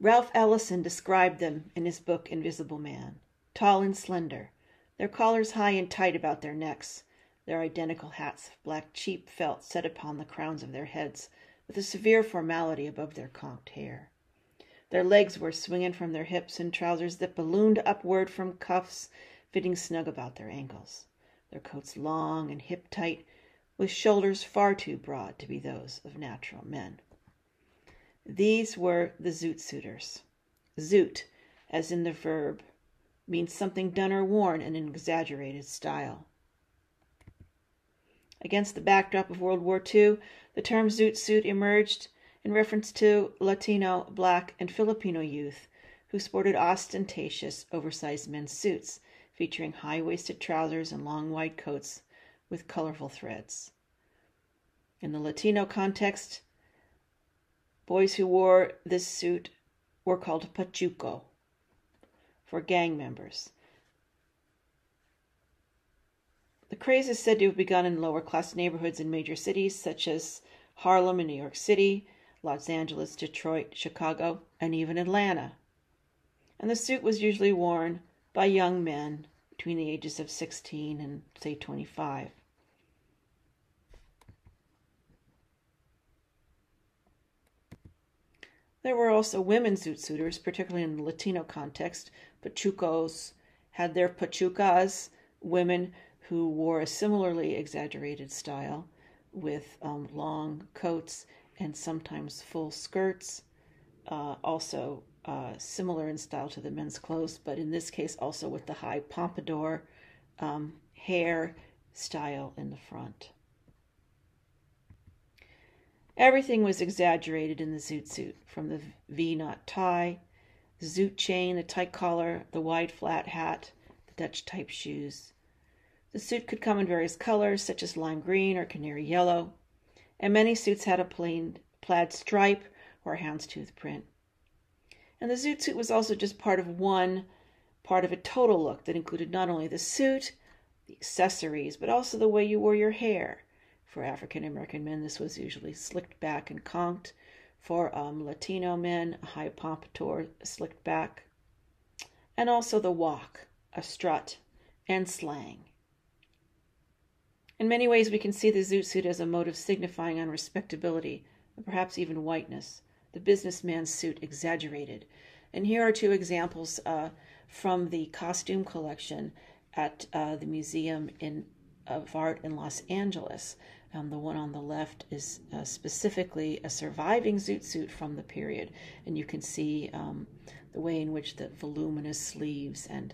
Ralph Ellison described them in his book Invisible Man. Tall and slender, their collars high and tight about their necks, their identical hats of black cheap felt set upon the crowns of their heads with a severe formality above their conked hair. Their legs were swinging from their hips in trousers that ballooned upward from cuffs fitting snug about their ankles, their coats long and hip-tight, with shoulders far too broad to be those of natural men. These were the Zoot Suiters. Zoot, as in the verb, means something done or worn in an exaggerated style. Against the backdrop of World War II, the term Zoot Suit emerged in reference to Latino, Black, and Filipino youth who sported ostentatious, oversized men's suits featuring high-waisted trousers and long white coats with colorful threads. In the Latino context, boys who wore this suit were called pachuco for gang members. The craze is said to have begun in lower-class neighborhoods in major cities such as Harlem and New York City, Los Angeles, Detroit, Chicago, and even Atlanta. And the suit was usually worn by young men between the ages of 16 and, say, 25. There were also women Zoot Suiters, particularly in the Latino context. Pachucos had their pachucas, women who wore a similarly exaggerated style with long coats and sometimes full skirts, also similar in style to the men's clothes, but in this case also with the high pompadour hair style in the front. Everything was exaggerated in the Zoot Suit, from the V-knot tie, the zoot chain, the tight collar, the wide flat hat, the Dutch-type shoes. The suit could come in various colors, such as lime green or canary yellow, and many suits had a plain plaid stripe or a houndstooth print. And the Zoot Suit was also just part of a total look that included not only the suit, the accessories, but also the way you wore your hair. For African American men, this was usually slicked back and conked. For Latino men, a high pompadour slicked back. And also the walk, a strut, and slang. In many ways, we can see the Zoot Suit as a mode of signifying on respectability, and perhaps even whiteness. The businessman's suit exaggerated. And here are two examples from the costume collection at the Museum of Art in Los Angeles. The one on the left is specifically a surviving Zoot Suit from the period, and you can see the way in which the voluminous sleeves and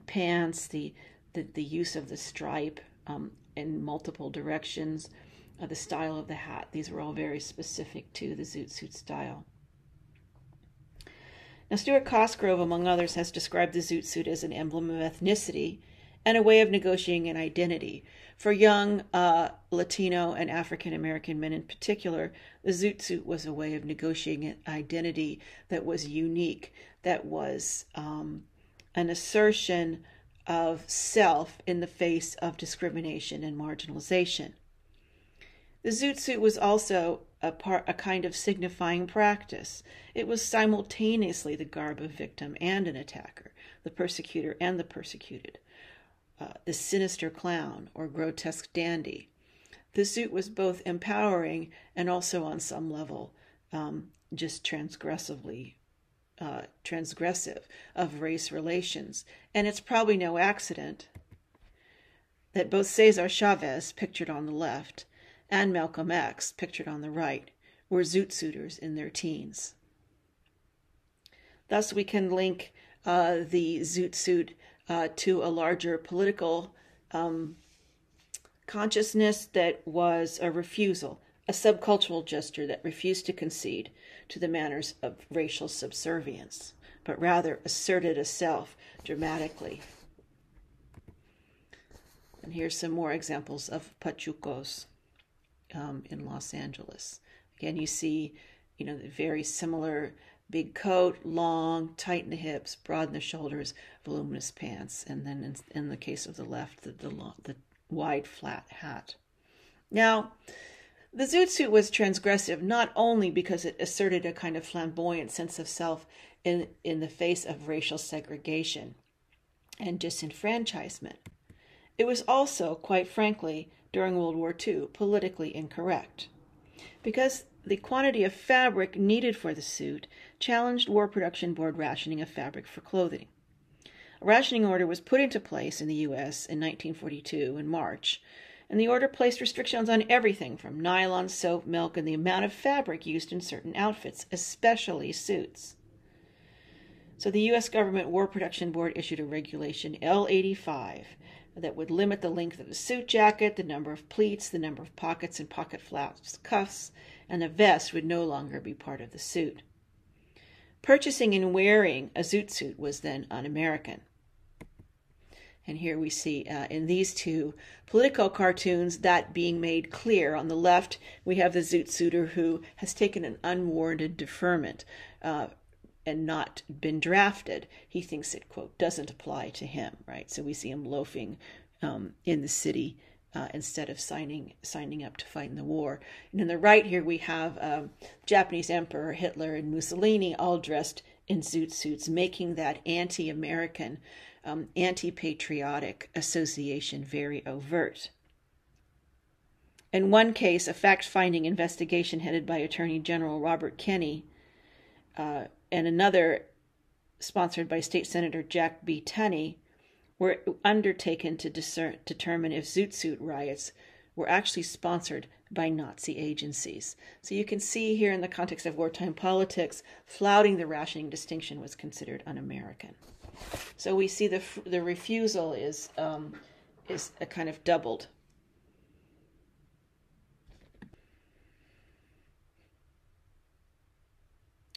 pants, the use of the stripe in multiple directions, the style of the hat. These were all very specific to the Zoot Suit style. Now, Stuart Cosgrove, among others, has described the Zoot Suit as an emblem of ethnicity and a way of negotiating an identity. For young Latino and African American men in particular, the Zoot Suit was a way of negotiating an identity that was unique, that was an assertion of self in the face of discrimination and marginalization. The Zoot Suit was also a kind of signifying practice. It was simultaneously the garb of victim and an attacker, the persecutor and the persecuted. The sinister clown or grotesque dandy. The suit was both empowering and also on some level just transgressive of race relations. And it's probably no accident that both Cesar Chavez, pictured on the left, and Malcolm X, pictured on the right, were Zoot Suiters in their teens. Thus, we can link the Zoot Suit to a larger political consciousness that was a refusal, a subcultural gesture that refused to concede to the manners of racial subservience, but rather asserted a self dramatically. And here's some more examples of pachucos in Los Angeles. Again, you see, the very similar big coat, long, tight in the hips, broad in the shoulders, voluminous pants, and then in the case of the left, the wide flat hat. Now, The Zoot Suit was transgressive not only because it asserted a kind of flamboyant sense of self in the face of racial segregation and disenfranchisement. It was also, quite frankly, during World War II, politically incorrect, because the quantity of fabric needed for the suit challenged War Production Board rationing of fabric for clothing. A rationing order was put into place in the U.S. in 1942 in March, and the order placed restrictions on everything from nylon, soap, milk, and the amount of fabric used in certain outfits, especially suits. So the U.S. Government War Production Board issued a regulation L85 that would limit the length of the suit jacket, the number of pleats, the number of pockets and pocket flaps, cuffs, and a vest would no longer be part of the suit. Purchasing and wearing a zoot suit was then un-American. And here we see in these two political cartoons that being made clear. On the left, we have the zoot suiter who has taken an unwarranted deferment and not been drafted. He thinks it, quote, doesn't apply to him, right? So we see him loafing in the city instead of signing up to fight in the war. And on the right here, we have Japanese Emperor Hitler and Mussolini all dressed in zoot suits, making that anti-American, anti-patriotic association very overt. In one case, a fact-finding investigation headed by Attorney General Robert Kenney and another sponsored by State Senator Jack B. Tunney were undertaken to determine if Zoot Suit riots were actually sponsored by Nazi agencies. So you can see here in the context of wartime politics, flouting the rationing distinction was considered un-American. So we see the refusal is a kind of doubled.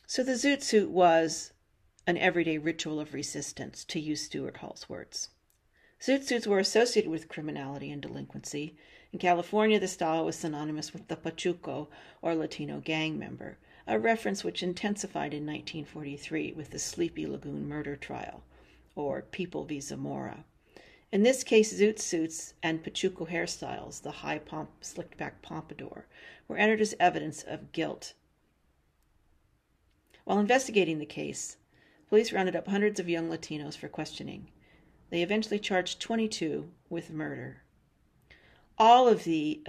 So the Zoot Suit was an everyday ritual of resistance, to use Stuart Hall's words. Zoot suits were associated with criminality and delinquency. In California, the style was synonymous with the Pachuco, or Latino gang member, a reference which intensified in 1943 with the Sleepy Lagoon murder trial, or People v. Zamora. In this case, Zoot suits and Pachuco hairstyles, the high slicked-back pompadour, were entered as evidence of guilt. While investigating the case, police rounded up hundreds of young Latinos for questioning. They eventually charged 22 with murder. All of the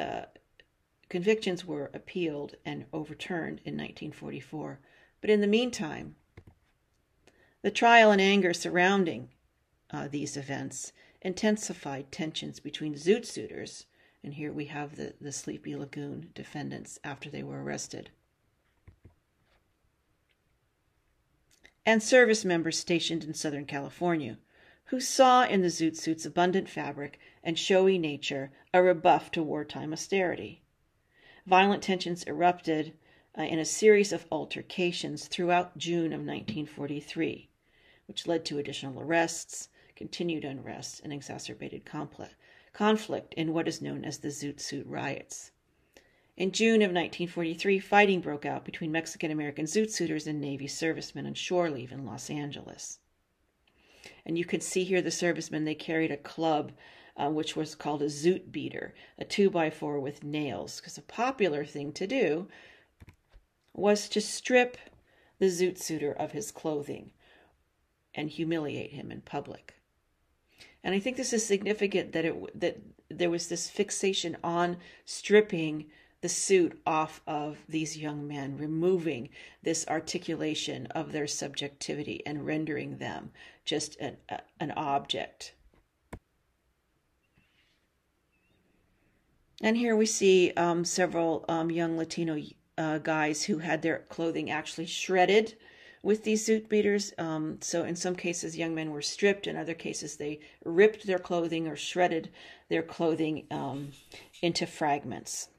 convictions were appealed and overturned in 1944. But in the meantime, the trial and anger surrounding these events intensified tensions between Zoot Suiters, and here we have the Sleepy Lagoon defendants after they were arrested, and service members stationed in Southern California, who saw in the Zoot Suit's abundant fabric and showy nature a rebuff to wartime austerity. Violent tensions erupted in a series of altercations throughout June of 1943, which led to additional arrests, continued unrest, and exacerbated conflict in what is known as the Zoot Suit Riots. In June of 1943, fighting broke out between Mexican-American Zoot Suiters and Navy servicemen on shore leave in Los Angeles. And you can see here the servicemen, they carried a club which was called a Zoot beater, a 2x4 with nails, because a popular thing to do was to strip the Zoot Suiter of his clothing and humiliate him in public. And I think this is significant that there was this fixation on stripping the suit off of these young men, removing this articulation of their subjectivity and rendering them just an object. And here we see several young Latino guys who had their clothing actually shredded with these Zoot beaters. So in some cases, young men were stripped. In other cases, they ripped their clothing or shredded their clothing into fragments.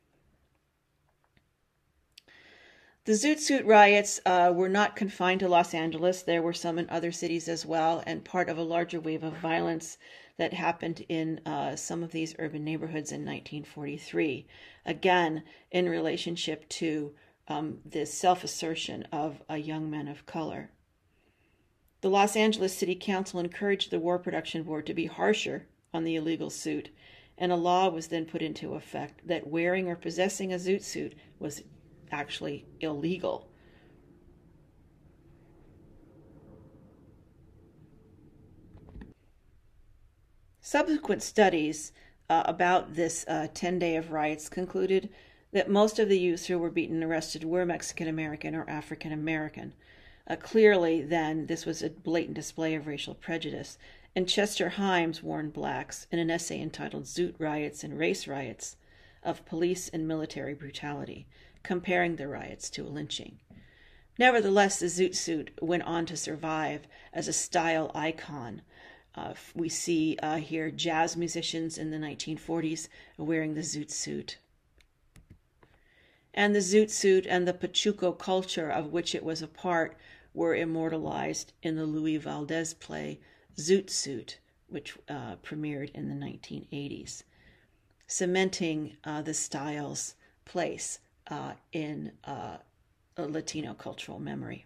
The Zoot Suit riots were not confined to Los Angeles. There were some in other cities as well, and part of a larger wave of violence that happened in some of these urban neighborhoods in 1943, again in relationship to the self-assertion of young men of color. The Los Angeles City Council encouraged the War Production Board to be harsher on the illegal suit and a law was then put into effect that wearing or possessing a zoot suit was actually illegal. Subsequent studies about this 10-day of riots concluded that most of the youths who were beaten and arrested were Mexican American or African American. Clearly, then, this was a blatant display of racial prejudice, and Chester Himes warned blacks in an essay entitled Zoot Riots and Race Riots of police and military brutality, comparing the riots to a lynching. Nevertheless, the zoot suit went on to survive as a style icon. We see here jazz musicians in the 1940s wearing the zoot suit. And the zoot suit and the Pachuco culture of which it was a part were immortalized in the Louis Valdez play Zoot Suit, which premiered in the 1980s, cementing the style's place in Latino cultural memory.